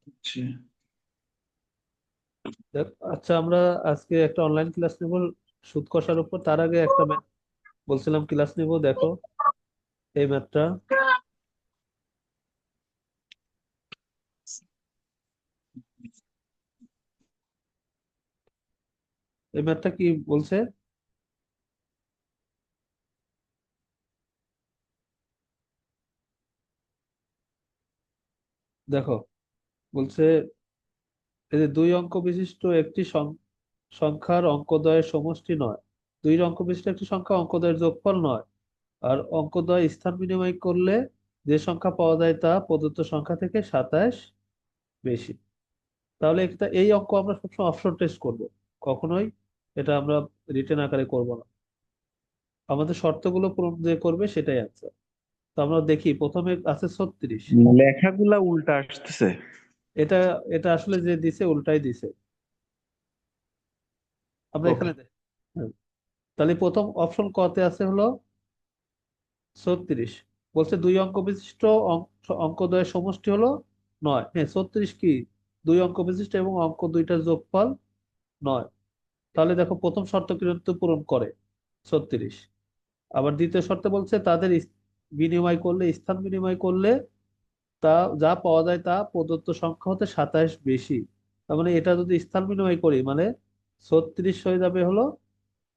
আচ্ছা। আচ্ছা, আমরা আজকে একটা অনলাইন ক্লাস নেব সুদ কষার উপর। তার আগে একটা বলছিলাম ক্লাস নেব, দেখো এই ম্যাথটা। এই ম্যাথটা কি বলছে? দেখো, বলছে এই যে দুই অঙ্ক বিশিষ্ট একটি সংখ্যার অঙ্কদ্বয়ের সমষ্টি নয়। দুই অঙ্ক বিশিষ্ট একটি সংখ্যা অঙ্কদ্বয়ের যোগফল নয়। আর অঙ্কদ্বয় স্থান বিনিময় করলে যে সংখ্যা পাওয়া যায় তা প্রদত্ত সংখ্যা থেকে 27 বেশি। তাহলে এই অঙ্ক আমরা সবসময় অপশন টেস্ট করব, কখনোই এটা আমরা রিটেন আকারে করব না। আমাদের শর্তগুলো পূরণ যে করবে সেটাই অ্যান্সার। তো আমরা দেখি, প্রথমে আছে 36। লেখাগুলা উল্টা আসতেছে। এটা এটা আসলে যে দিছে উল্টাই দিছে। আমরা ওকে। এখানে হ্যাঁ। তাহলে প্রথম অপশন কতে আছে হলো 36। বলছে দুই অঙ্ক বিশিষ্ট অঙ্কদ্বয়ের সমষ্টি হলো 9। হ্যাঁ, 36 কি দুই অঙ্ক বিশিষ্ট এবং অঙ্ক দুইটার যোগফল 9। তাহলে দেখো প্রথম শর্ত কিন্তু পূরণ করে 36। আবার দ্বিতীয় শর্তে বলছে তাদের বিনিময় করলে, স্থান বিনিময় করলে তা যা পাওয়া যায় তা প্রদত্ত সংখ্যা হতে 27 বেশি। তার মানে এটা যদি স্থান বিনিময় করি মানে 36 হয়ে যাবে হলো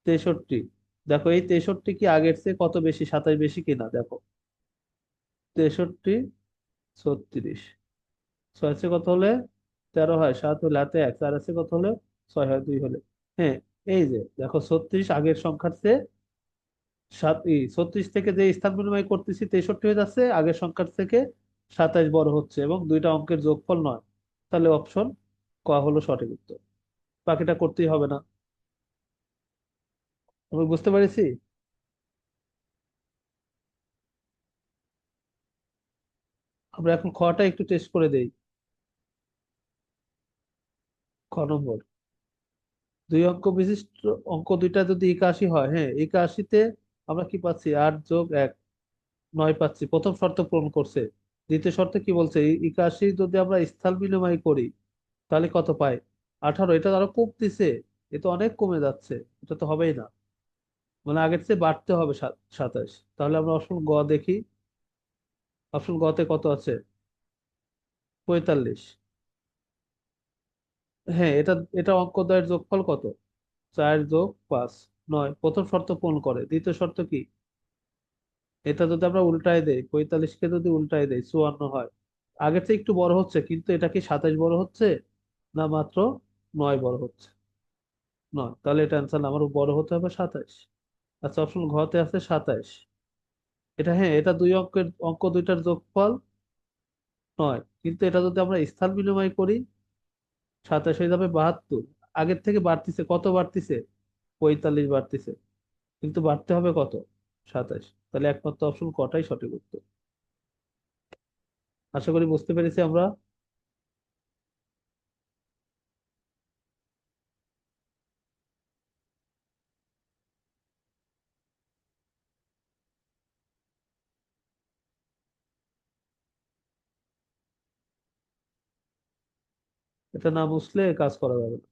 63। দেখো এই 63 কি আগের চেয়ে কত বেশি, 27 বেশি কিনা দেখো। 63, 36, 6 আছে কত হলে 13 হয়, 7 হলে হাতে 1, 4 আছে কত হলে 6 হয় 2 হলে। হ্যাঁ, এই যে দেখো 36 আগের সংখ্যার চেয়ে 36 থেকে যে স্থান বিনিময় করতেছি 63 হয়ে যাচ্ছে, আগের সংখ্যার থেকে 27 বড় হচ্ছে এবং দুইটা অঙ্কের যোগফল 9। তাহলে অপশন ক হলো সঠিক উত্তর। বাকিটা করতেই হবে না। আমি বুঝতে পেরেছি। আমরা এখন খটা একটু টেস্ট করে দেই। খ নম্বর, দুই অঙ্ক বিশিষ্ট অঙ্ক দুইটা যদি 81 হয়, হ্যাঁ 81-তে আমরা কি পাচ্ছি 8+1, 9 পাচ্ছি। প্রথম শর্ত পূরণ করছে। দ্বিতীয় শর্তে কি বলছে, এই 81 যদি আমরা স্থান বিনিময় করি তাহলে কত পাই 18। এটা আরো কমতেছে, এ তো অনেক কমে যাচ্ছে, এটা তো হবেই না। মানে আগের চেয়ে বাড়তে হবে 27। তাহলে আমরা অপশন গ দেখি। অপশন গ তে কত আছে 45। হ্যাঁ, এটা এটা অঙ্কদ্বয়ের যোগফল কত 4+5, 9। প্রথম শর্ত পূরণ করে। দ্বিতীয় শর্ত কি, এটা যদি আমরা উল্টায় দেই 45-কে যদি উল্টায় দেই 54 হয়। আগের চেয়ে একটু বড় হচ্ছে, কিন্তু এটা কি 27 বড় হচ্ছে না মাত্র 9 বড় হচ্ছে? নয়, তাহলে এটা অ্যান্সার আমার বড় হতে হবে 27। আচ্ছা, অপশন ঘতে আছে 27। এটা হ্যাঁ, এটা দুই অঙ্কের অঙ্ক দুইটার যোগফল 9, কিন্তু এটা যদি আমরা স্থান বিনিময় করি 27 হয়ে যাবে 72। আগের থেকে বাড়তিছে, কত বাড়তিছে 45 বাড়তিছে, কিন্তু বাড়তে হবে কত 27। তাহলে একমাত্র অপশন কটাই সঠিক উত্তর। আশা করি বুঝতে পেরেছি আমরা। এটা না বুঝলে কাজ করা যাবে না।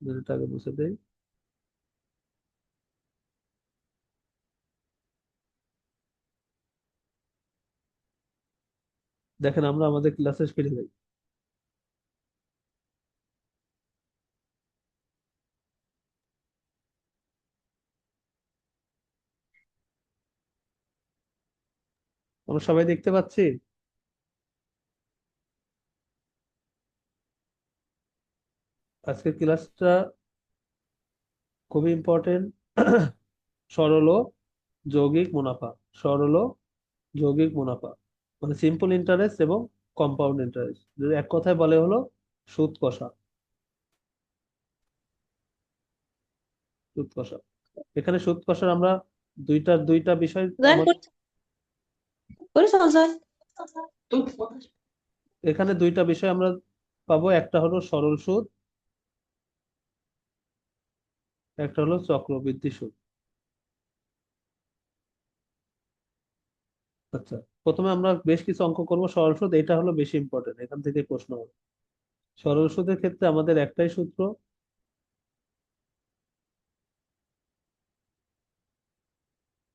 যদি আগে বুঝে দেই। দেখেন, আমরা আমাদের ক্লাসে ফিরে যাই। আমরা সবাই দেখতে পাচ্ছি। আজকের ক্লাসটা খুবই ইম্পর্টেন্ট। সরল ও যৌগিক মুনাফা। সরল ও যৌগিক মুনাফা মানে সিম্পল ইন্টারেস্ট এবং কম্পাউন্ড ইন্টারেস্ট, যদি এক কথায় বলে হলো সুদ কষা। সুদ কষা, এখানে সুদ কষার আমরা দুইটা বিষয় Then আমাদের what is also এখানে দুইটা বিষয় আমরা পাবো। একটা হলো সরল সুদ, একটা হলো চক্রবৃদ্ধি সুদ। আচ্ছা, প্রথমে আমরা বেশ কিছু অঙ্ক করব সরল সুদ, এটা হলো বেশি ইম্পর্টেন্ট, এখান থেকে প্রশ্ন হবে। সরল সুদের ক্ষেত্রে আমাদের একটাই সূত্র,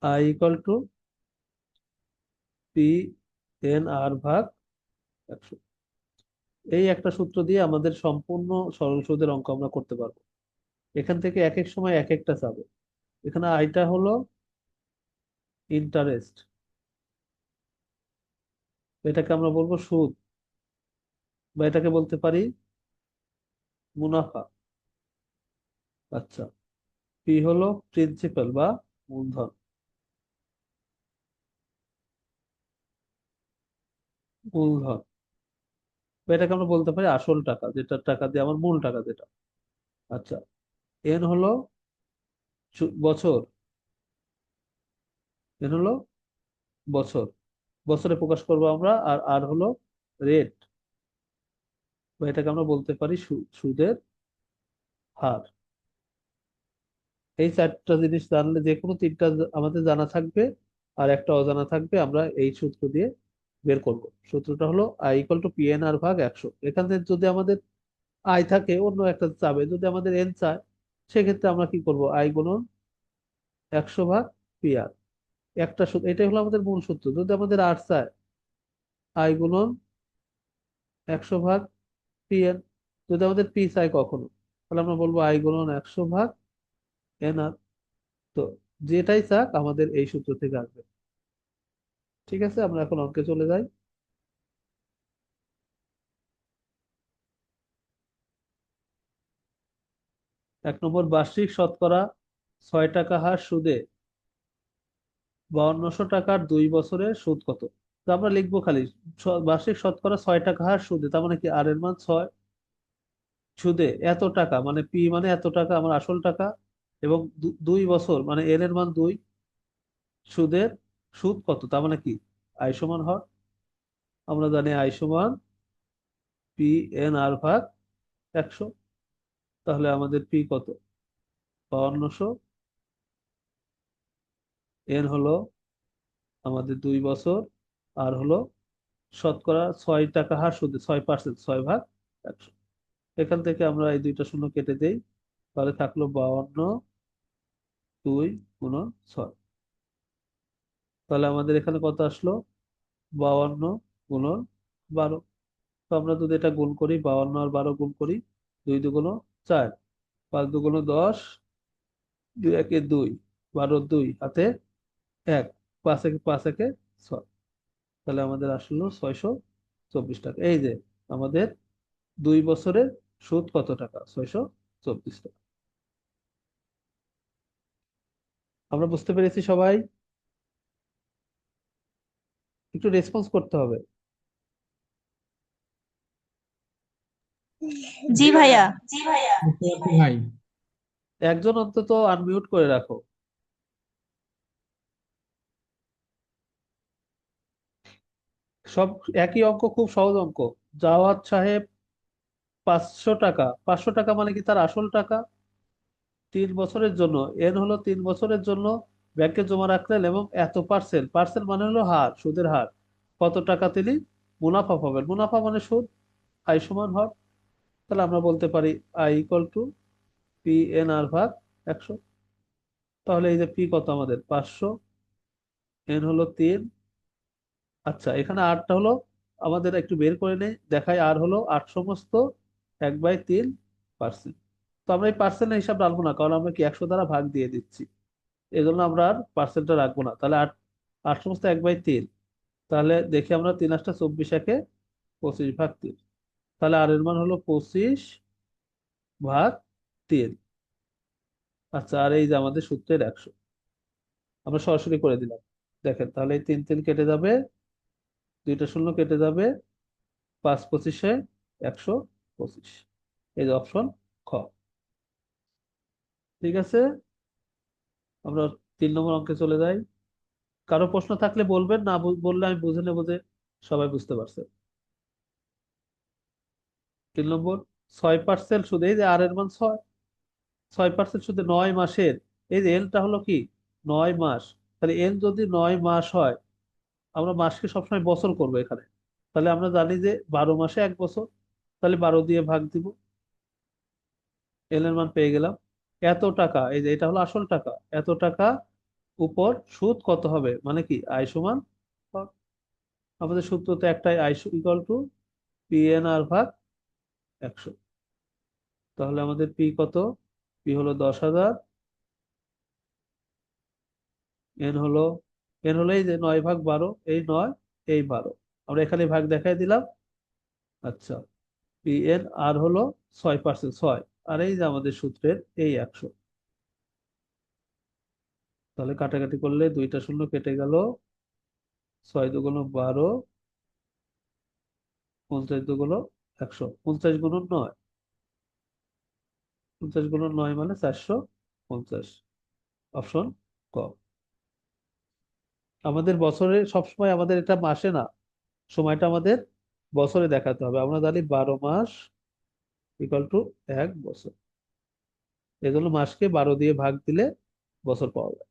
I equal to P N R ভাগ 100। এই একটা সূত্র দিয়ে আমাদের সম্পূর্ণ সরল সুদের অঙ্ক আমরা করতে পারবো। এখান থেকে এক এক সময় এক একটা চাবে। এখানে আইটা হলো ইন্টারেস্ট, এটাকে আমরা বলবো সুদ, বা এটাকে বলতে পারি মুনাফা। আচ্ছা, পি হলো প্রিন্সিপাল বা মূলধন। মূলধন বা এটাকে আমরা বলতে পারি আসল টাকা, যেটা টাকা দিয়ে আমার মূল টাকা যেটা। আচ্ছা, এন হলো বছর, এন হলো বছর, বছরে প্রকাশ করবো আমরা। আর আর হলো রেট, বা এটাকে আমরা বলতে পারি সুদের হার। এই চারটা জিনিস জানলে, যে কোনো তিনটা আমাদের জানা থাকবে আর একটা অজানা থাকবে, আমরা এই সূত্র দিয়ে বের করব। সূত্রটা হলো I equal to P N R ভাগ 100। এখানে যদি আমাদের আই থাকে, অন্য একটা চাবে, যদি আমাদের এন চায়, সেক্ষেত্রে আমরা কি করব, আই গুণন 100 ভাগ পি আর। একটা সূত্র, এটাই হলো আমাদের মূল সূত্র। যদি আমাদের আর চায়, আই গুণন 100 ভাগ পি এন। যদি আমাদের পি চাই কখনো, তাহলে আমরা বলবো আই গুণন 100 ভাগ এন আর। তো যেটাই চাক আমাদের এই সূত্র থেকে আসবে। ঠিক আছে, আমরা এখন অঙ্কে চলে যাই। 1 নম্বর, বার্ষিক শতকরা 6 টাকা হার সুদে 5200 টাকার 2 বছরের সুদ কত? তো আমরা লিখবো খালি বার্ষিক শতকরা 6 টাকা হার সুদে, তার মানে কি আর এর মান 6, সুদে এত টাকা মানে পি মানে এত টাকা আমার আসল টাকা, এবং 2 বছর মানে এর এর মান 2, সুদের সুদ কত, তার মানে কি আই সমান হয়। আমরা জানি আই সমান পি এন আর ভাগ 100। তাহলে আমাদের পি কত, 5200, এন হলো আমাদের 2 বছর, আর হলো শতকরা 6 টাকা হার সুদে 6%, 6/100। এখান থেকে আমরা এই দুইটা শূন্য কেটে দেই, তাহলে থাকলো 52 2 গুণন 6। তাহলে আমাদের এখানে কত আসলো, 52 গুণন 12। তো আমরা যদি এটা গুণ করি, 52 আর 12 গুণ করি, 2 2 গুণ 4, 5 2 গুণ 10, 2 1 2, 12 2 হাতে 1, 5 1 5 1 6। তাহলে আমাদের আসলো 624 টাকা। এই যে আমাদের 2 বছরের সুদ কত টাকা, 624 টাকা। আমরা বুঝতে পেরেছি সবাই? একটু রেসপন্স করতে হবে। জি ভাইয়া। বুঝতে পারছি ভাই। একজন অন্তত আনমিউট করে রাখো। সব একই অঙ্ক, খুব সহজ অঙ্ক। জাওয়াদ সাহেব 500 টাকা, 500 টাকা মানে কি তার আসল টাকা, 3 বছরের জন্য, এন হলো 3 বছরের জন্য ব্যাংকে জমা রাখলেন, এবং এত পার্সেন্ট, পার্সেন্ট মানে হলো হার, সুদের হার, কত টাকা তিনি মুনাফা পাবেন। মুনাফা মানে সুদ, আই সমান হর। তাহলে আমরা বলতে পারি I equal to P N R ভাগ 100। তাহলে এই যে পি কত আমাদের 500, এন হলো 3। আচ্ছা, এখানে আরটা হলো, আমাদের একটু বের করে নেই, দেখাই, আর হলো 8 সমস্ত 1/3%। তো আমরা এই পার্সেন্টের হিসাব রাখবো না, কারণ আমরা কি 100 দ্বারা ভাগ দিয়ে দিচ্ছি, এই জন্য আমরা আর পার্সেন্টটা রাখবো না। তাহলে 8, 8 সমস্ত 1/3। তাহলে দেখি আমরা, 3 8 24, একে 25/3। তাহলে আর এর মান হলো 25/3। আচ্ছা, আর এই যে আমাদের সূত্রের 100, আমরা সরাসরি করে দিলাম। দেখেন, তাহলে এই 3 3 কেটে যাবে, দুইটা শূন্য কেটে যাবে, 5 25 125। এই যে অপশন খ। ঠিক আছে, আমরা 3 নম্বর অঙ্কে চলে যাই। কারো প্রশ্ন থাকলে বলবেন, না বললে আমি বুঝে নেবো যে সবাই বুঝতে পারছে। 3 নম্বর, 6% সুদে, এই যে আর এর মান 6, 6% সুদে 9 মাসের, এই যে এনটা হলো কি 9 মাস। তাহলে এন যদি 9 মাস হয়, আমরা মাসকে সবসময় বছর করব এখানে। তাহলে আমরা জানি যে 12 মাসে 1 বছর, তাহলে 12 দিয়ে ভাগ দিব, এল এর মান পেয়ে গেলাম। এত টাকা, এই যে এটা হলো আসল টাকা, এত টাকা উপর সুদ কত হবে, মানে কি আয় সমান হর। আমাদের সূত্র তো একটাই, I equal to P N R ভাগ 100। তাহলে আমাদের পি কত? পি হলো 10,000, এন হলো এই যে 9/12, এই 9, এই 12, আমরা এখানে ভাগ দেখাই দিলাম। আচ্ছা, পি এন আর হলো 6%, 6, আর এই যে আমাদের সূত্রের এই 100। তাহলে কাটাকাটি করলে 2টা শূন্য কেটে গেল, 6 × 2 = 12, 50 × 2 = 100, 50 × 9, 50 × 9 মানে 450। অপশন ক। আমাদের বছরে সবসময় আমাদের এটা মাসে না, সময়টা আমাদের বছরে দেখাতে হবে। আমরা জানি 12 মাস ইকুয়াল টু 1 বছর, এজন্য মাসকে 12 দিয়ে ভাগ দিলে বছর পাওয়া যায়।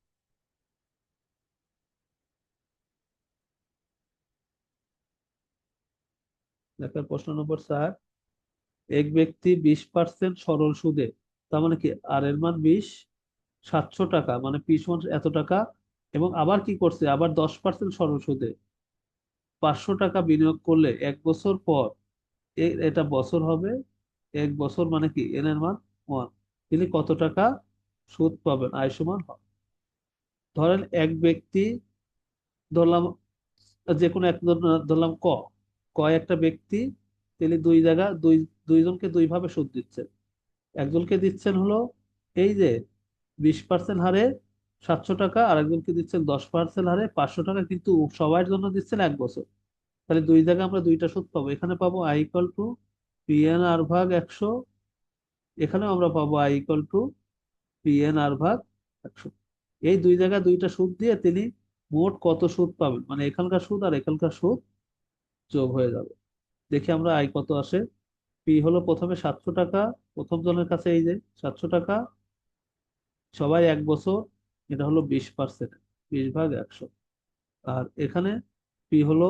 দেখেন প্রশ্ন নম্বর 4, এক ব্যক্তি 20% সরল সুদে, তার মানে কি আর এর মান 20, 700 টাকা, মানে পি সমান এত টাকা, এবং আবার কি করছে, আবার 10% সরল সুদে 500 টাকা বিনিয়োগ করলে 1 বছর পর এটা বছর হবে। 1 বছর মানে কি এন এর মান 1, তিনি কত টাকা সুদ পাবেন, আয় সমান হয়। ধরেন এক ব্যক্তি, ধরলাম যে কোনো এক ধরলাম ক, একটা ব্যক্তি, তিনি দুই জায়গা দুইজনকে দুই ভাবে সুদ দিচ্ছেন। একজনকে দিচ্ছেন হলো এই যে 20% হারে 700 টাকা, আর একজনকে দিচ্ছেন 10% হারে 500 টাকা, কিন্তু সবার জন্য দিচ্ছেন 1 বছর। তাহলে দুই জায়গায় আমরা দুইটা সুদ পাবো, এখানে পাবো I equal to P N R ভাগ 100, এখানেও আমরা পাবো I equal to P N R ভাগ 100। এই দুই জায়গায় দুইটা সুদ দিয়ে তিনি মোট কত সুদ পাবেন, মানে এখানকার সুদ আর এখানকার সুদ যোগ হয়ে যাবে। দেখি আমরা আয় কত আসে। পি হলো প্রথমে 700 টাকা, প্রথম জনের কাছে এই যে 700 টাকা, সবাই 1 বছর, এটা হলো 20%, 20/100। আর এখানে পি হলো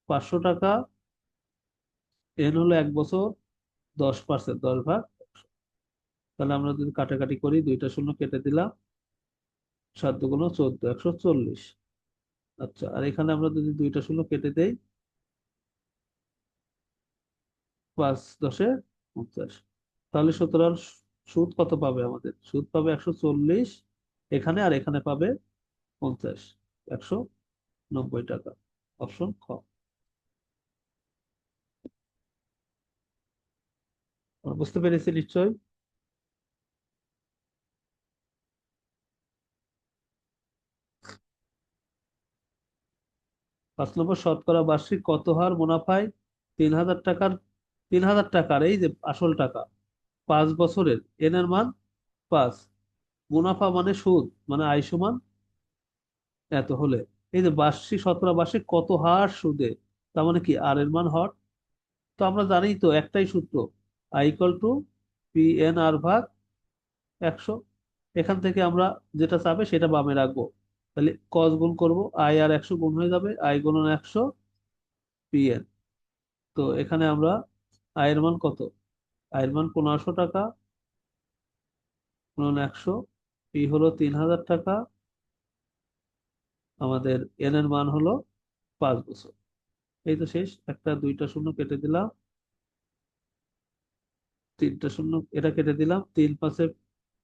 500 টাকা, এন হলো 1 বছর, 10%, 10/100। তাহলে আমরা যদি কাটাকাটি করি, দুইটা শূন্য কেটে দিলাম, 7 × 2 = 14, 140। আচ্ছা, আর এখানে আমরা যদি দুইটা শূন্য কেটে দেই, 5×10 = 50। তাহলে সুতরাং সুদ কত পাবে, আমাদের সুদ পাবে 140 এখানে, আর এখানে পাবে 50, 190 টাকা। অপশন খ। আমরা বুঝতে পেরেছি নিশ্চয়ই। 5 নম্বর, শতকরা বার্ষিক কত হার মুনাফায় 3,000 টাকার, 3,000 টাকার এই যে আসল টাকা 5 বছরের এন এর মান 5, মুনাফা মানে সুদ মানে আয় সমান এত হলে, এই যে বার্ষিক, শতকরা বার্ষিক কত হার সুদে, তার মানে কি আর এর মান হর। তো আমরা জানি তো একটাই সূত্র, I equal to P N R ভাগ 100। এখান থেকে আমরা যেটা চাবে সেটা বামে রাখবো, তাহলে কস গুণ করবো, আই আর 100 গুণ হয়ে যাবে, আই গুণন 100 পি এন। তো এখানে আমরা আয়ের মান কত, আয়ের মান 1500 টাকা গুণন 100, পি হলো 3,000 টাকা, আমাদের এন এর মান হলো 5 বছর। এই তো শেষ, একটা দুইটা শূন্য কেটে দিলাম, তিনটা শূন্য এটা কেটে দিলাম, 3×5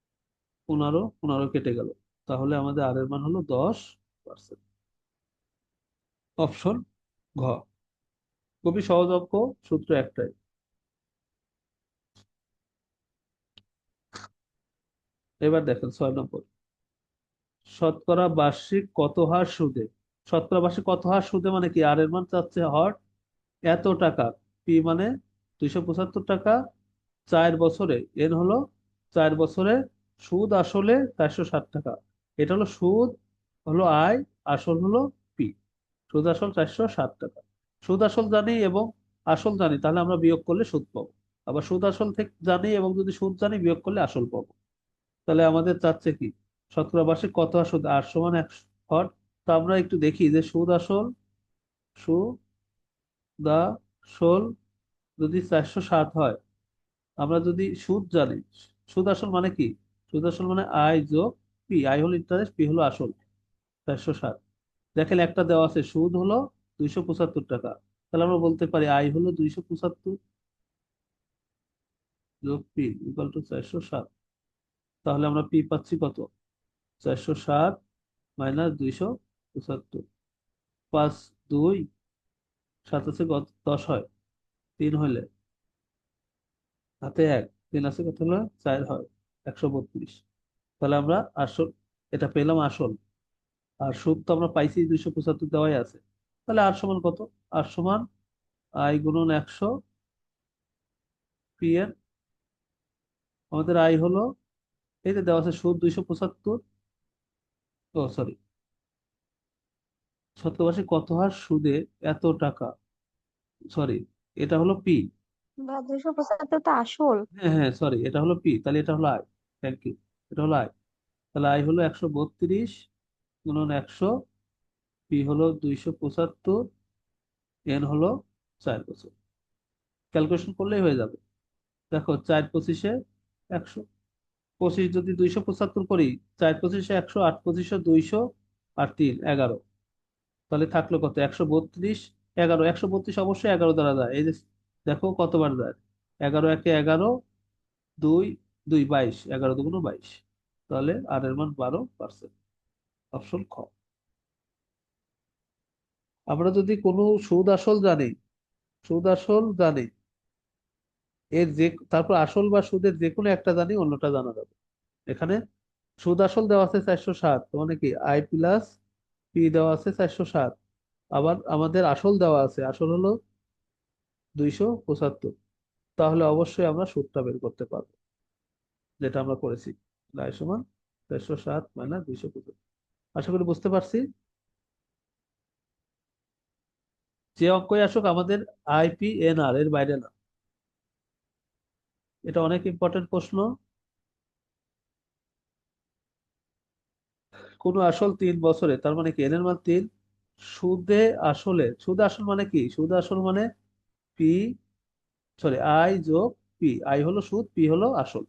= 15, 15 কেটে গেল। তাহলে আমাদের আর এর মান হলো 10%। অপশন ঘ। খুবই সহজ অঙ্ক, সূত্র একটাই। এবার দেখেন 6 নম্বর, শতকরা বার্ষিক কত হার সুদে, শতকরা বার্ষিক কত হার সুদে মানে কি আর এর মান চাচ্ছে হর এত টাকা, পি মানে 275 টাকা, 4 বছরে, এন হলো 4 বছরে, সুদ আসলে 460 টাকা। এটা হলো সুদ, হলো আয়, আসল হলো পি। সুদ আসল 460 টাকা। সুদ আসল জানি এবং আসল জানি, তাহলে আমরা বিয়োগ করলে সুদ পাবো। আবার সুদ আসল থেকে জানি এবং যদি সুদ জানি, বিয়োগ করলে আসল পাবো। তাহলে আমাদের চাচ্ছে কি, শতকরা বার্ষিক কত হার সুদ, আর সমান 100 হর। তো আমরা একটু দেখি যে সুদ আসল সুদ যদি 460 হয়, আমরা যদি সুদ জানি, সুদ আসল মানে কি? সুদ আসল মানে আই যোগ পি। আই হলো ইন্টারেস্ট, পি হলো আসল। 460, দেখেন একটা দেওয়া আছে, সুদ হলো 275 টাকা। তাহলে আমরা বলতে পারি আই হলো 275 যোগ পি ইকুয়াল টু 460। তাহলে আমরা পি পাচ্ছি কত? 460 মাইনাস 275। 5 2 7 কত? 10 হয়। 3 হইলে হাতে 1, 3 আছে কত হলো? 4 হয়। 132। তাহলে আমরা আসল, এটা পেলাম আসল। আর সুদ তো আমরা পাইছি 275 দেওয়াই আছে। তাহলে আর সমান কত? আর সমান আই গুণন 100 পি এর। আমাদের আই হলো, এই যে দেওয়া আছে সুদ 275, ও সরি, শতকরা কত হার সুদে এত টাকা, সরি, এটা হলো পি। বা 275 তো আসল। হ্যাঁ হ্যাঁ সরি, এটা হলো পি, তাহলে এটা হলো আই। Thank you. এটা হলো আই। তাহলে আই হলো 132 গুণন 100, পি হলো 275, এন হলো 4 বছর। ক্যালকুলেশন করলেই হয়ে যাবে। দেখো 4 25-এ 100, 25 যদি 275 করি, 4 25-এ 100, 8 25-এ 200, আর 3 11। তাহলে থাকলো কত? 132, 11, 132 অবশ্যই 11 দ্বারা যায়। এই যে দেখো কতবার যায়, 11 একে 11, 2 2 22, 11 দুগুণ 22। তাহলে আর এর মান 12%। অপশন খ। আমরা যদি কোনো সুদ আসল জানি, সুদ আসল জানি, এর যে, তারপর আসল বা সুদের যে কোনো একটা জানি, অন্যটা জানা যাবে। এখানে সুদ আসল দেওয়া আছে 460, মানে কি আই প্লাস পি দেওয়া আছে 460। আবার আমাদের আসল দেওয়া আছে, আসল হলো 275। তাহলে অবশ্যই আমরা সুদটা বের করতে পারবো, যেটা আমরা করেছি। আই সমান 460 মাইনাস 275। আশা করি বুঝতে পারছি। যে অঙ্কই আসুক আমাদের আইপিএনআর এর বাইরে না। এটা অনেক ইম্পর্টেন্ট প্রশ্ন। কোনো আসল 3 বছরে, তার মানে কি এন এর মান 3, সুদে আসলে, সুদ আসল মানে কি? সুদ আসল মানে পি, সরি আই যোগ পি। আই হলো সুদ, পি হলো আসল।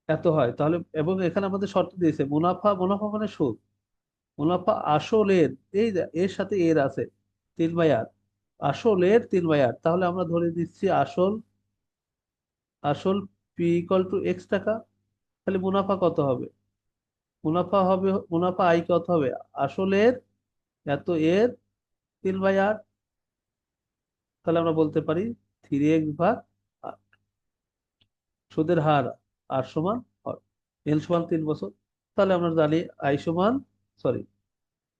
এত হয় তাহলে, এবং এখানে আমাদের শর্ত দিয়েছে মুনাফা, মুনাফা মানে সুদ, মুনাফা আসলের, এই যে এর সাথে এর আছে 3/8, আসলের 3/8। তাহলে আমরা ধরে দিচ্ছি আসল, আসল পি ইকুয়াল টু এক্স টাকা। তাহলে মুনাফা কত হবে? মুনাফা হবে, মুনাফা আই কত হবে? আসলের এত এর 3/8। তাহলে আমরা বলতে পারি 3x/8। সুদের হার আর সমান এন সমান 3 বছর। তাহলে আমরা জানি আই সমান, sorry,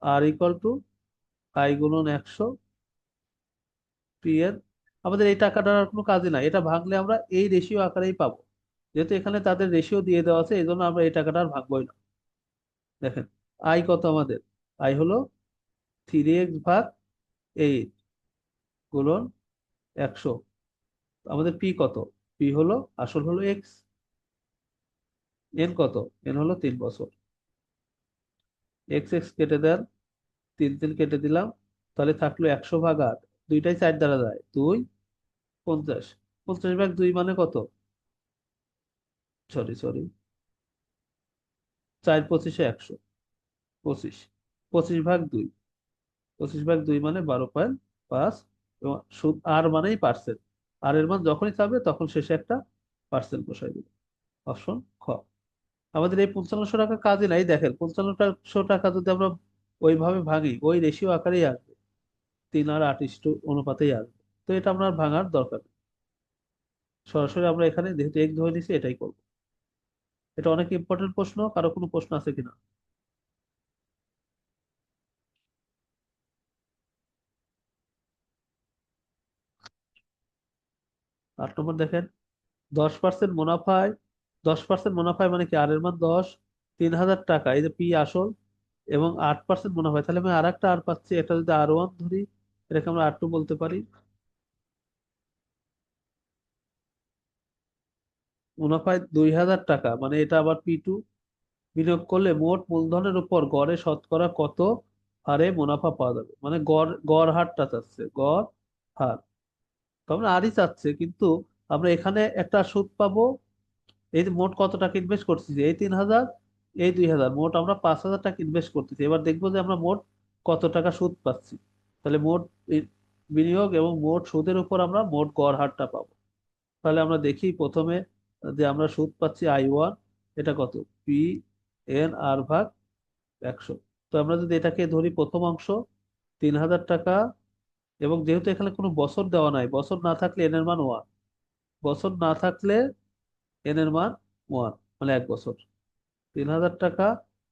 R equal to I গুণন 100 পি এর। আমাদের এই টাকাটার আর কোনো কাজে নাই, এটা ভাঙলে আমরা এই রেশিও আকারেই পাবো। যেহেতু এখানে তাদের রেশিও দিয়ে দেওয়া আছে, এই জন্য আমরা এই টাকাটা আর ভাঙবোই না। দেখেন আই কত আমাদের? আই হলো 3x/8 গুণন 100। আমাদের পি কত? পি হলো, আসল হলো এক্স। এন কত? এন হলো 3 বছর। এক্স এক্স কেটে দেন, 3 3 কেটে দিলাম। তাহলে থাকলো 100/8, দুইটাই 4 দ্বারা যায়, 2 50। 50/2 মানে কত? সরি সরি, 4 25-এ 100, 25, 25/2, 25/2 মানে 12.5। এবং সুদ আর মানেই পার্সেন্ট, আর এর মান যখনই চাবে তখন শেষে একটা পার্সেন্ট বসাই দিবে। অপশন খ। আমাদের এই 5500 টাকা কাজে নাই। দেখেন 5500 টাকা যদি আমরা ওইভাবে ভাঙি, ওই রেশিও আকারেই আসবে, 3 আর 8 অনুপাতেই আসবে। তো এটা আমরা আর ভাঙার দরকার নেই। সরাসরি আমরা এখানে যেহেতু এক ধরে নিছি, এটাই করবো। এটা অনেক ইম্পর্টেন্ট প্রশ্ন। কারো কোনো প্রশ্ন আছে কিনা? 8 নম্বর দেখেন, 10% মুনাফায়, 10% মুনাফায় মানে কি আর এর মান 10, 3000 টাকা, এই যে পি আসল, এবং 8% মুনাফায়, তাহলে আমি আর একটা আর পাচ্ছি, এটা যদি R1 ধরি, এটাকে আমরা R2 বলতে পারি। মুনাফায় 2000 টাকা, মানে এটা আবার P2। বিনিয়োগ করলে মোট মূলধনের উপর গড়ে শতকরা কত হারে মুনাফা পাওয়া যাবে, মানে গড় গড় হারটা চাচ্ছে, গড় হার। তো আমরা আরই চাচ্ছে, কিন্তু আমরা এখানে একটা সুদ পাবো। এই যে মোট কত টাকা ইনভেস্ট করছি, এই 3,000, এই 2,000, মোট আমরা 5,000 টাকা ইনভেস্ট করতেছি। এবার দেখবো যে আমরা মোট কত টাকা সুদ পাচ্ছি। তাহলে মোট বিনিয়োগ এবং মোট সুদের উপর আমরা মোট গড় হারটা পাবো। তাহলে আমরা দেখি প্রথমে যে আমরা সুদ পাচ্ছি I1, এটা কত, P/N/R/100। তো আমরা যদি এটাকে ধরি প্রথম অংশ 3,000 টাকা, এবং যেহেতু এখানে কোনো বছর দেওয়া নাই, বছর না থাকলে এন এর মান 1, বছর না থাকলে এন এর মান 1, মানে 1 বছর। 3,000 টাকা,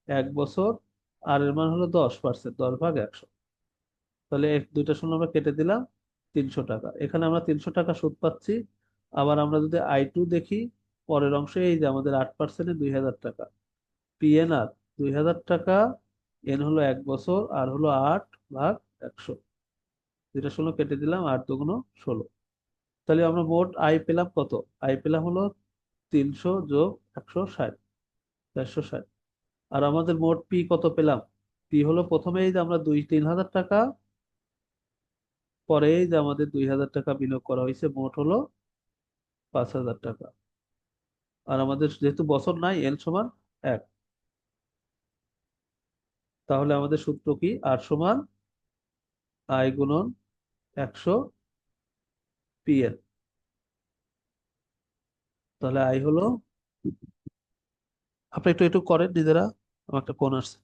1 বছর, আর এর মান হলো 10%, 10/100। তাহলে দুইটা শূন্য আমরা কেটে দিলাম, 300 টাকা। এখানে আমরা 300 টাকা সুদ পাচ্ছি। আবার আমরা যদি I2 দেখি, পরের অংশে এই যে আমাদের 8%-এ 2,000 টাকা, PNR 2,000 টাকা, এন হলো 1 বছর, আর হলো 8/100। দুইটা শূন্য কেটে দিলাম, 8×2=16। তাহলে আমরা মোট আয় পেলাম কত, আয় পেলাম হলো 300 যোগ 160, 460। আর আমাদের মোট পি কত পেলাম, পি হলো প্রথমে এই যে আমরা 3,000 টাকা, পরে এই যে আমাদের 2,000 টাকা বিনিয়োগ করা হয়েছে, মোট হলো 5,000 টাকা। আর আমাদের যেহেতু বছর নাই, এন সমান 1, তাহলে আমাদের সূত্র কি, আর সমান I×100 PN। তাহলে আই হলো, আপনি একটু একটু করেন নিজেরা, আমার একটা ফোন আসছে।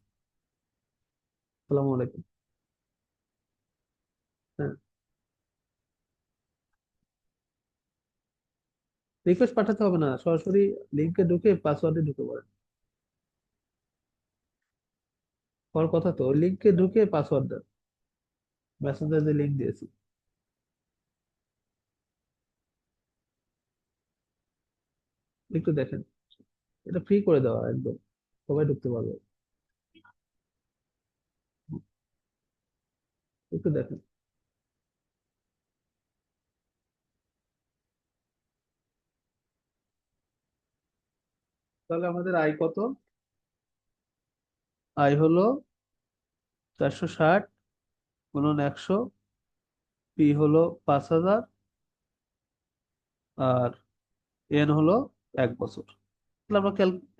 আসসালামু আলাইকুম। হ্যাঁ, রিকোয়েস্ট পাঠাতে হবে না, সরাসরি লিঙ্কে ঢুকে পাসওয়ার্ডে ঢুকে পড়েন। হওয়ার কথা তো, ওই লিঙ্কে ঢুকে পাসওয়ার্ড দেন, মেসেঞ্জার যে লিঙ্ক দিয়েছি। একটু দেখেন, এটা ফ্রি করে দেওয়া একদম, সবাই ঢুকতে পারবে। একটু দেখেন। তাহলে আমাদের আয় কত, আয় হলো 460 × 100, পি হলো 5,000, আর এন হলো 1 বছর। তাহলে আমরা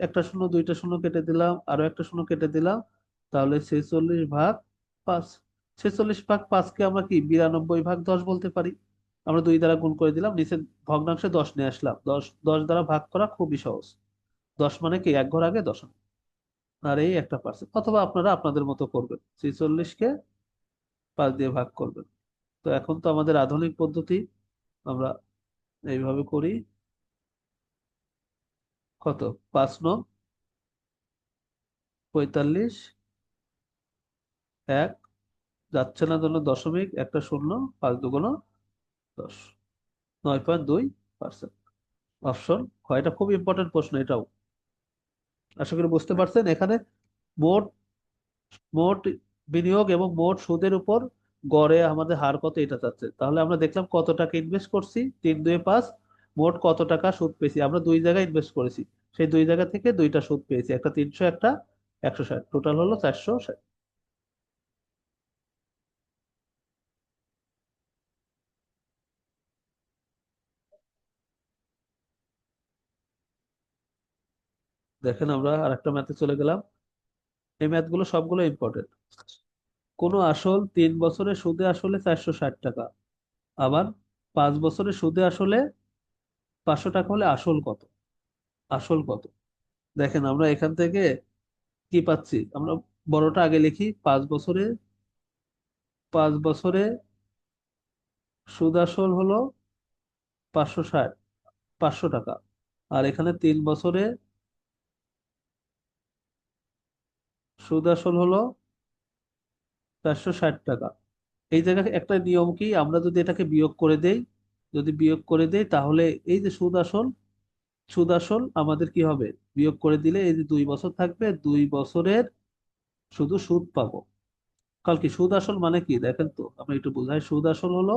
একটা শূন্য, দুইটা শূন্য কেটে দিলাম, আরো একটা শূন্য কেটে দিলাম। তাহলে 46/5, 46/5-কে আমরা কি 92/10 বলতে পারি। আমরা 2 দ্বারা গুণ করে দিলাম, নিচে ভগ্নাংশে 10 নিয়ে আসলাম। 10 দ্বারা ভাগ করা খুবই সহজ। 10 মানে কি, এক ঘর আগে দশমিক, আর এই একটা পার্সেন্ট। অথবা আপনারা আপনাদের মতো করবেন, 46-কে 5 দিয়ে ভাগ করবেন। তো এখন তো আমাদের আধুনিক পদ্ধতি, আমরা এইভাবে করি। কত, 5×9 = 45, 1 যাচ্ছে না জন্য দশমিক, একটা শূন্য, 5×2=10, 9.2%। অপশন খ, এটা খুব ইম্পর্টেন্ট প্রশ্ন এটাও। আশা করি বুঝতে পারছেন। এখানে মোট মোট বিনিয়োগ এবং মোট সুদের উপর গড়ে আমাদের হার কত এটা চাচ্ছে। তাহলে আমরা দেখলাম কত টাকা ইনভেস্ট করছি, 3×2=5, মোট কত টাকা সুদ পেয়েছি। আমরা 2 জায়গায় ইনভেস্ট করেছি, সেই 2 জায়গা থেকে 2টা সুদ পেয়েছি, একটা 300, একটা 160, টোটাল হলো 460। দেখেন, আমরা আরেকটা ম্যাথে চলে গেলাম। এই ম্যাথগুলো সবগুলো ইম্পর্টেন্ট। কোনো আসল 3 বছরের সুদে আসলে 460 টাকা, আবার 5 বছরের সুদে আসলে 500 টাকা, হলে আসল কত, আসল কত। দেখেন আমরা এখান থেকে কি পাচ্ছি, আমরা বড়টা আগে লিখি। 5 বছরে, 5 বছরে সুদ আসল হলো 560, 500 টাকা। আর এখানে 3 বছরে সুদ আসল হলো 460 টাকা। এই জায়গায় একটা নিয়ম কি, আমরা যদি এটাকে বিয়োগ করে দেই, যদি বিয়োগ করে দেই, তাহলে এই যে সুদ আসল, সুদ আসল আমাদের কি হবে, বিয়োগ করে দিলে এই যে 2 বছর থাকবে, 2 বছরের শুধু সুদ পাবো। কাল কি সুদ আসল মানে কি, দেখেন তো আমরা একটু বোঝাই। সুদ আসল হলো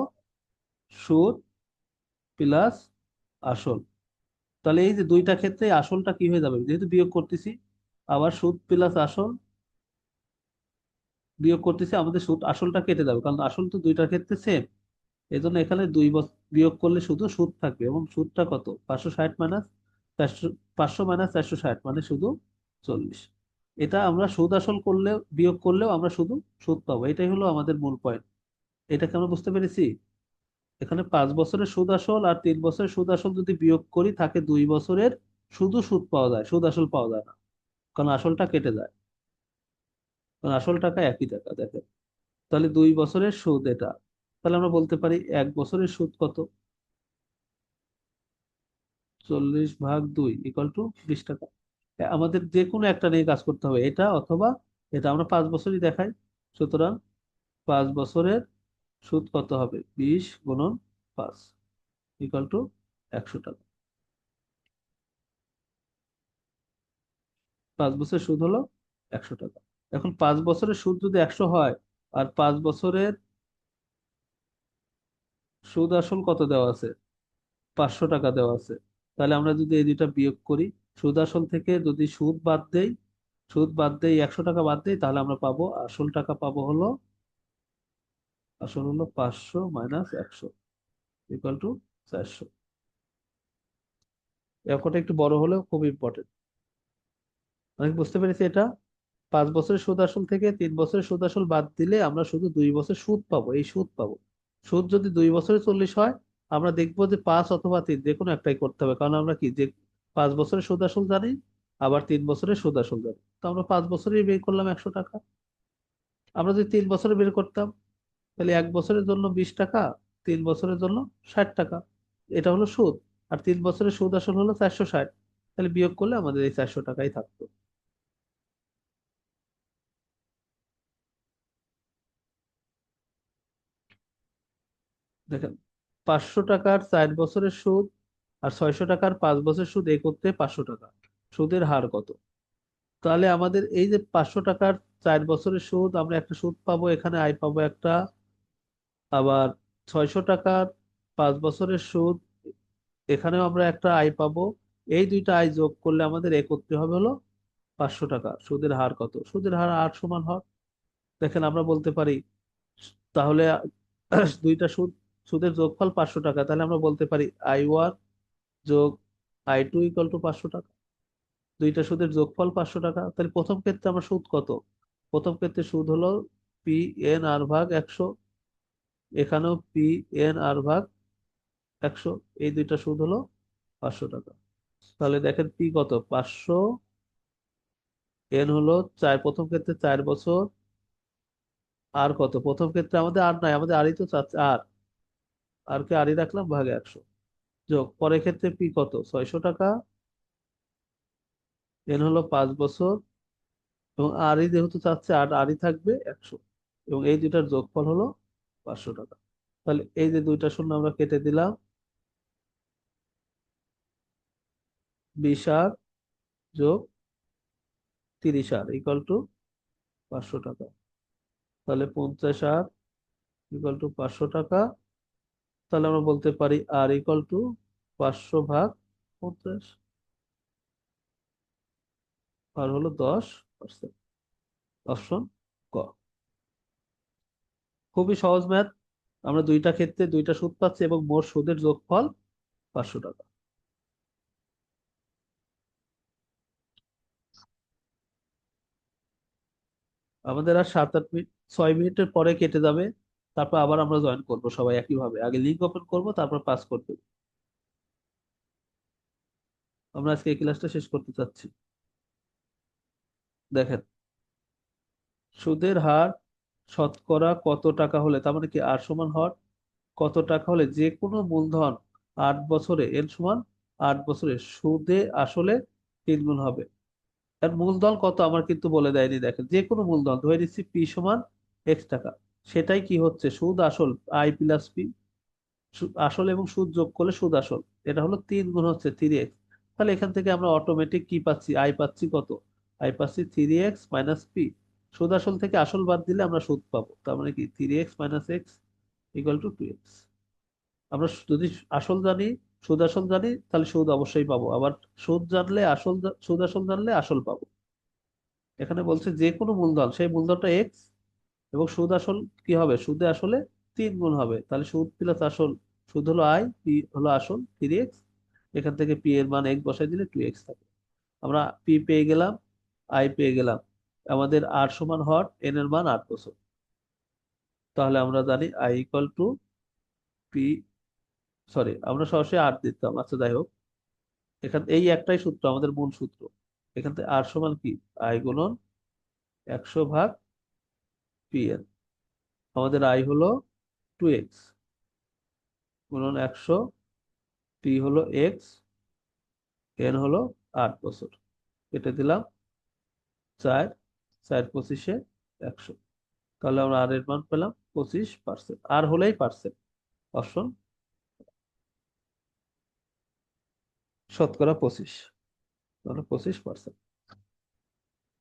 সুদ প্লাস আসল। তাহলে এই যে দুইটা ক্ষেত্রে আসলটা কি হয়ে যাবে, যেহেতু বিয়োগ করতেছি, আবার সুদ প্লাস আসল বিয়োগ করতেছি, আমাদের সুদ আসলটা কেটে যাবে, কারণ আসল তো দুইটার ক্ষেত্রে সেম। এই জন্য এখানে বিয়োগ করলে শুধু সুদ থাকবে, এবং সুদটা কত? 560 মাইনাস 400, 500 মাইনাস 460 মানে শুধু 40। এটা আমরা সুদ আসল করলে বিয়োগ করলেও আমরা শুধু সুদ পাবো, এটাই হলো আমাদের মূল পয়েন্ট। এটাকে আমরা বুঝতে পেরেছি। এখানে 5 বছরের সুদ আসল আর 3 বছরের সুদ আসল যদি বিয়োগ করি, থাকে 2 বছরের শুধু সুদ পাওয়া যায়, সুদ আসল পাওয়া যায় না, কারণ আসলটা কেটে যায়, কারণ আসল টাকা একই টাকা। দেখেন, তাহলে 2 বছরের সুদ এটা, তাহলে আমরা বলতে পারি 1 বছরের সুদ কত? 40/2 ইকুয়াল টু 20 টাকা। আমাদের যে কোনো একটা নিয়ে কাজ করতে হবে, এটা অথবা এটা, আমরা 5 বছরই দেখাই। সুতরাং 5 বছরের সুদ কত হবে? 20 × 5 ইকুয়াল টু 100 টাকা। 5 বছরের সুদ হলো 100 টাকা। এখন 5 বছরের সুদ যদি 100 হয়, আর 5 বছরের সুদ আসল কত দেওয়া আছে? 500 টাকা দেওয়া আছে। তাহলে আমরা যদি এই দুইটা বিয়োগ করি, সুদ আসল থেকে যদি সুদ বাদ দেই 100 টাকা বাদ দেই, তাহলে আমরা পাবো আসল টাকা পাবো হলো, আসল হলো 500 মাইনাস 100 ইকুয়াল টু 400। এই অঙ্কটা একটু বড় হলেও খুব ইম্পর্টেন্ট। অনেক বুঝতে পেরেছি এটা। 5 বছরের সুদ আসল থেকে 3 বছরের সুদ আসল বাদ দিলে আমরা শুধু 2 বছর সুদ পাবো, এই সুদ পাবো। সুদ যদি 2 বছরে 40 হয়, আমরা দেখবো যে 5 অথবা 3 যে কোনো একটাই করতে হবে, কারণ আমরা কি যে 5 বছরের সুদ আসল জানি, আবার 3 বছরের সুদ আসল জানি, তো আমরা 5 বছরেই বের করলাম 100 টাকা। আমরা যদি 3 বছরে বের করতাম, তাহলে 1 বছরের জন্য 20 টাকা, 3 বছরের জন্য 60 টাকা। এটা হলো সুদ। আর 3 বছরের সুদ আসল হলো 460। তাহলে বিয়োগ করলে আমাদের এই 400 টাকাই থাকতো। দেখেন, 500 টাকার 4 বছরের সুদ আর 600 টাকার 5 বছরের সুদ একত্রে 500 টাকা, সুদের হার কত? তাহলে আমাদের এই যে 500 টাকার 4 বছরের সুদ, আমরা একটা সুদ পাবো, এখানে আয় পাবো একটা। আবার 600 টাকার 5 বছরের সুদ, এখানেও আমরা একটা আয় পাবো। এই দুইটা আয় যোগ করলে আমাদের একত্রে হবে হলো 500 টাকা। সুদের হার কত? সুদের হার 8 সমান হয়। দেখেন, আমরা বলতে পারি, তাহলে দুইটা সুদের যোগফল 500 টাকা, তাহলে আমরা বলতে পারি I1 যোগ I2 ইকুয়াল টু 500 টাকা। দুইটা সুদের যোগফল 500 টাকা। তাহলে প্রথম ক্ষেত্রে আমার সুদ কত? প্রথম ক্ষেত্রে সুদ হলো PNR/100, এখানেও PNR/100, এই দুইটা সুদ হলো 500 টাকা। তাহলে দেখেন পি কত? 500, এন হলো 4, প্রথম ক্ষেত্রে 4 বছর, আর কত? প্রথম ক্ষেত্রে আমাদের আর নাই, আমাদের আরই তো চাচ্ছে, আর কে আরই রাখলাম, ভাগে 100, যোগ পরের ক্ষেত্রে পি কত? 600 টাকা, এন হলো 5 বছর, এবং আরই যেহেতু চাচ্ছে, আরই থাকবে 100, এবং এই দুইটার যোগফল হলো 500 টাকা। তাহলে এই যে দুইটা শূন্য আমরা কেটে দিলাম, 20R যোগ 30R ইকুয়াল টু 500 টাকা। তাহলে 50R ইকুয়াল টু 500 টাকা। তাহলে আমরা বলতে পারি আর ইকুয়াল টু 500/50, আর হলো 10%। অপশন ক। খুবই সহজ ম্যাথ। আমরা দুইটা ক্ষেত্রে দুইটা সুদ পাচ্ছি, এবং মোট সুদের যোগফল 500 টাকা। আমাদের আর 7-8 মিনিট, 6 মিনিটের পরে কেটে যাবে। তারপর আবার আমরা জয়েন করব সবাই একইভাবে, আগে লিঙ্ক ওপেন করব, তারপর পাস করতে। আমরা আজকে এই ক্লাসটা শেষ করতে চাচ্ছি। দেখেন, সুদের হার শতকরা কত টাকা হলে, তার মানে কি আর সমান হর কত টাকা হলে যে কোনো মূলধন 8 বছরে, এর সমান 8 বছরে সুদে আসলে 3 গুণ হবে। আর মূলধন কত আমার কিন্তু বলে দেয়নি। দেখেন, যে কোনো মূলধন ধরে নিচ্ছি পি সমান X টাকা, সেটাই কি হচ্ছে? সুদ আসল, I+P, আসল এবং সুদ যোগ করলে সুদ আসল, এটা হলো 3 গুণ হচ্ছে 3x। তাহলে এখান থেকে আমরা অটোমেটিক কি পাচ্ছি? আই পাচ্ছি কত? আই পাচ্ছি 3x - p। সুদ আসল থেকে আসল বাদ দিলে আমরা সুদ পাবো, তার মানে কি 3x - x equal to 2x। আমরা যদি আসল জানি, সুদ আসল জানি, তাহলে সুদ অবশ্যই পাবো। আবার সুদ জানলে আসল, সুদ আসল জানলে আসল পাবো। এখানে বলছে যে কোনো মূলধন, সেই মূলধনটা এক্স, এবং সুদ আসল কি হবে, সুদে আসলে 3 গুণ হবে, তাহলে সুদ প্লাস আসল, সুদ হলো আই, পি হলো আসল 3x, এখান থেকে পি এর মান x বসাই দিলে 2x থাকে। আমরা পি পেয়ে গেলাম, আই পেয়ে গেলাম, আমাদের আর সমান হট, এন এর মান 8 বছর। তাহলে আমরা জানি I equal to P, sorry আমরা সরাসরি আর দিতাম, আচ্ছা যাই হোক, এখান এই একটাই সূত্র আমাদের মূল সূত্র, এখান থেকে আর সমান কি আই গুণন 100/pn। আমাদের আই হলো 2x গুণন 100, পি হলো এক্স, এন হলো 8 বছর, কেটে দিলাম 4, 4×25 100। তাহলে আমরা আর এর মান পেলাম 25%, আর হলেই পার্সেন্ট, অপশন শতকরা 25, তাহলে 25%।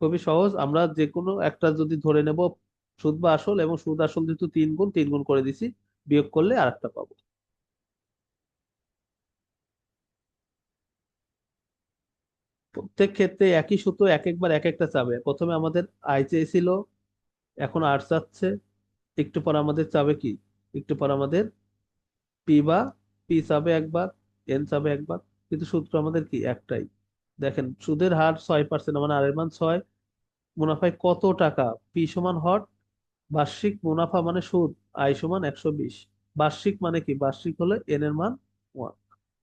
খুবই সহজ, আমরা যে কোনো একটা যদি ধরে নেব সুদ বা আসল, এবং সুদ আসল যেহেতু 3 গুণ, 3 গুণ করে দিছি, বিয়োগ করলে আরেকটা পাবো। প্রত্যেক ক্ষেত্রে একই সূত্র, এক একবার এক একটা চাবে, প্রথমে আমাদের আয় চেয়েছিল, এখন আর চাচ্ছে, একটু পর আমাদের চাবে কি, একটু পর আমাদের পি বা পি চাবে একবার, এন চাবে একবার, কিন্তু সূত্র আমাদের কি একটাই। দেখেন সুদের হার 6%, মানে আর এর মান 6, মুনাফায় কত টাকা, পি সমান হট, বার্ষিক মুনাফা মানে সুদ, আয় সমান 120, বার্ষিক মানে কি, বার্ষিক হলে এন এর মান 1।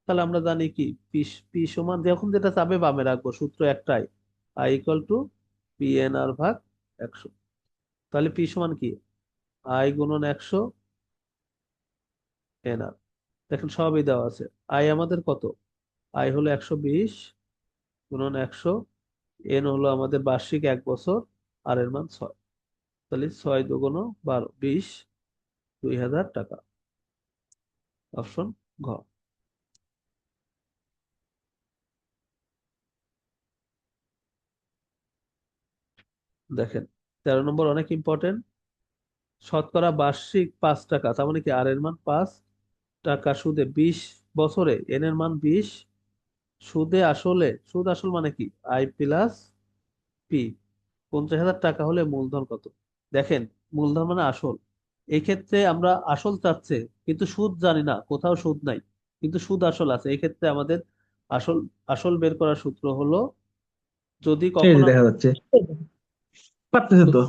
তাহলে আমরা জানি কি পি, পি সমান যখন যেটা চাবে বামে রাখবো, সূত্র একটাই, I equal to P N R ভাগ 100। তাহলে পি সমান কি আই গুণন 100 এন আর, দেখেন সবই দেওয়া আছে। আই আমাদের কত, আই হলো 120 গুণন 100, এন হলো আমাদের বার্ষিক 1 বছর, আর এর মান 6, তাহলে 6×2 = 12, 20, 2000 টাকা, অপশন ঘ। দেখেন 13 নম্বর অনেক ইম্পর্টেন্ট, শতকরা বার্ষিক 5 টাকা, তার মানে কি আর এর মান 5 টাকা সুদে 20 বছরে, এন এর মান 20, সুদে আসলে, সুদ আসল মানে কি আই প্লাস পি, 50,000 টাকা হলে মূলধন কত। দেখেন মূলধন মানে আসল, এই ক্ষেত্রে আমরা আসল চাচ্ছে কিন্তু সুদ জানি না, কোথাও সুদ নাই, কিন্তু সুদ আসল আছে। এই ক্ষেত্রে আমাদের আসল, আসল বের করার সূত্র হলো, যদি এই যে কখনো, দেখা যাচ্ছে পারতেছে তো।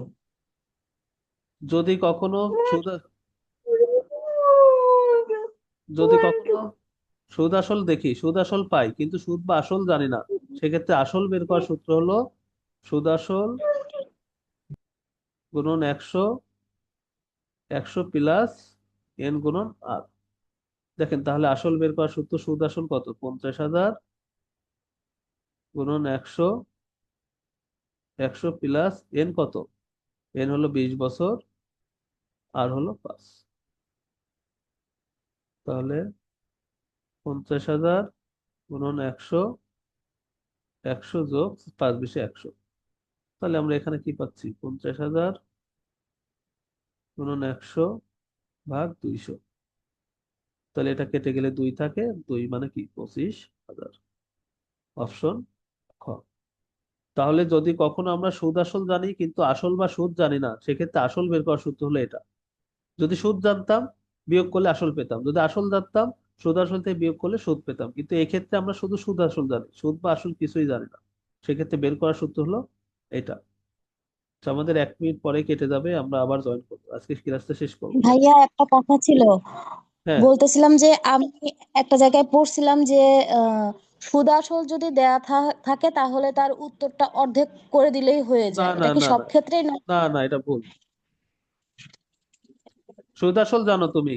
যদি কখনো সুদ, যদি কখনো সুদ আসল দেখি, সুদ আসল পাই কিন্তু সুদ বা আসল জানি না, সেক্ষেত্রে আসল বের করার সূত্র হলো সুদ আসল গুণন 100, 100 প্লাস এন গুণন আর। দেখেন তাহলে আসল বের করার সূত্র, সুদ আসল কত, 50,000 গুণন 100, 100 প্লাস এন কত, এন হলো 20 বছর, আর হলো 5, তাহলে 50,000 গুণন 100, 100 যোগ 5 × 20 = 100। তাহলে আমরা এখানে কি পাচ্ছি, 50,000 গুণন 100 ভাগ 200, তাহলে এটা কেটে গেলে 2 থাকে, 2 মানে কি 25,000, অপশন খ। তাহলে যদি কখনো আমরা সুদ আসল জানি কিন্তু আসল বা সুদ জানি না, সেক্ষেত্রে আসল বের করার সূত্র হলো এটা। যদি সুদ জানতাম বিয়োগ করলে আসল পেতাম, যদি আসল জানতাম সুদ আসল থেকে বিয়োগ করলে সুদ পেতাম, কিন্তু এক্ষেত্রে আমরা শুধু সুদ আসল জানি, সুদ বা আসল কিছুই জানি না, সেক্ষেত্রে বের করার সূত্র হলো এটা। তো আমাদের 1 মিনিট পরে কেটে যাবে, আমরা আবার জয়েন করবো, আজকে ক্লাসটা শেষ করবো। ভাইয়া একটা কথা ছিল, হ্যাঁ, বলতেছিলাম যে আমি একটা জায়গায় পড়ছিলাম যে সুদ আসল যদি দেয়া থাকে তাহলে তার উত্তরটা অর্ধেক করে দিলেই হয়ে না যায়, না এটা কি না সব না, ক্ষেত্রেই না? না না এটা ভুল। সুদ আসল জানো তুমি,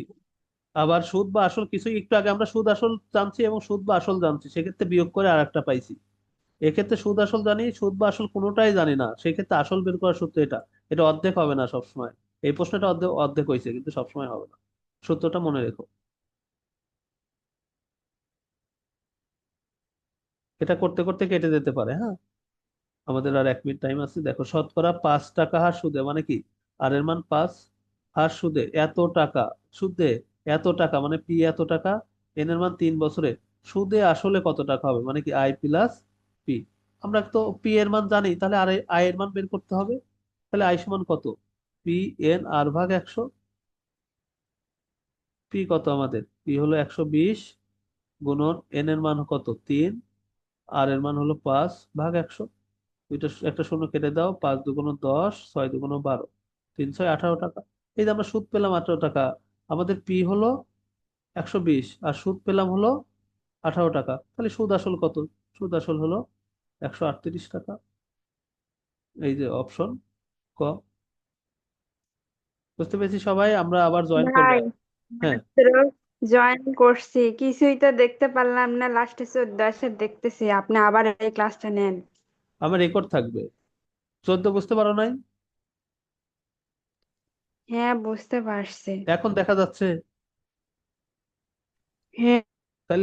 আবার সুদ বা আসল কিছু, একটু আগে আমরা সুদ আসল জানছি এবং সুদ বা আসল জানছি, সেক্ষেত্রে বিয়োগ করে আর একটা পাইছি। এক্ষেত্রে সুদ আসল জানি, সুদ বা আসল কোনোটাই জানি না, সেক্ষেত্রে আসল বের করার সূত্র এটা, এটা অর্ধেক হবে না সবসময়। এই প্রশ্নটা অর্ধেক অর্ধেক হয়েছে কিন্তু সবসময় হবে না, সূত্রটা মনে রেখো। এটা করতে করতে কেটে যেতে পারে, হ্যাঁ। আমাদের আর 1 মিনিট টাইম আছে। দেখো শতকরা 5 টাকা হার সুদে, মানে কি আর এর মান 5, হার সুদে এত টাকা, সুদে এত টাকা মানে পি এত টাকা, এন এর মান 3 বছরে, সুদে আসলে কত টাকা হবে, মানে কি আই প্লাস পি। আমরা তো পি এর মান জানি, তাহলে আর আই এর মান বের করতে হবে। তাহলে আই সমান কত, পি এন আর ভাগ 100। পি কত আমাদের? পি হলো 120 গুণন এন এর মান কত 3, আর এর মান হলো 5 ভাগ 100। দুইটা একটা শূন্য কেটে দাও, 5 দুগুণ 10, 6 দুগুণ 12, 3 6 18 টাকা। এই যে আমরা সুদ পেলাম 18 টাকা। আমাদের পি হলো 120 আর সুদ পেলাম হলো 18 টাকা। তাহলে সুদ আসল কত? সুদ আসল হলো 138 টাকা। এই যে অপশন ক। বুঝতে পেরেছি সবাই? আমরা আবার জয়েন করবো। ভাই হ্যাঁ, জয়েন করছি, কিছুই তো দেখতে পারলাম না, লাস্টে 14 দেখতেছি। আপনি আবার এই ক্লাসটা নেন। আমার রেকর্ড থাকবে। 14 বুঝতে পারো নাই? হ্যাঁ, বুঝতে পারছি। এখন দেখা যাচ্ছে? হ্যাঁ।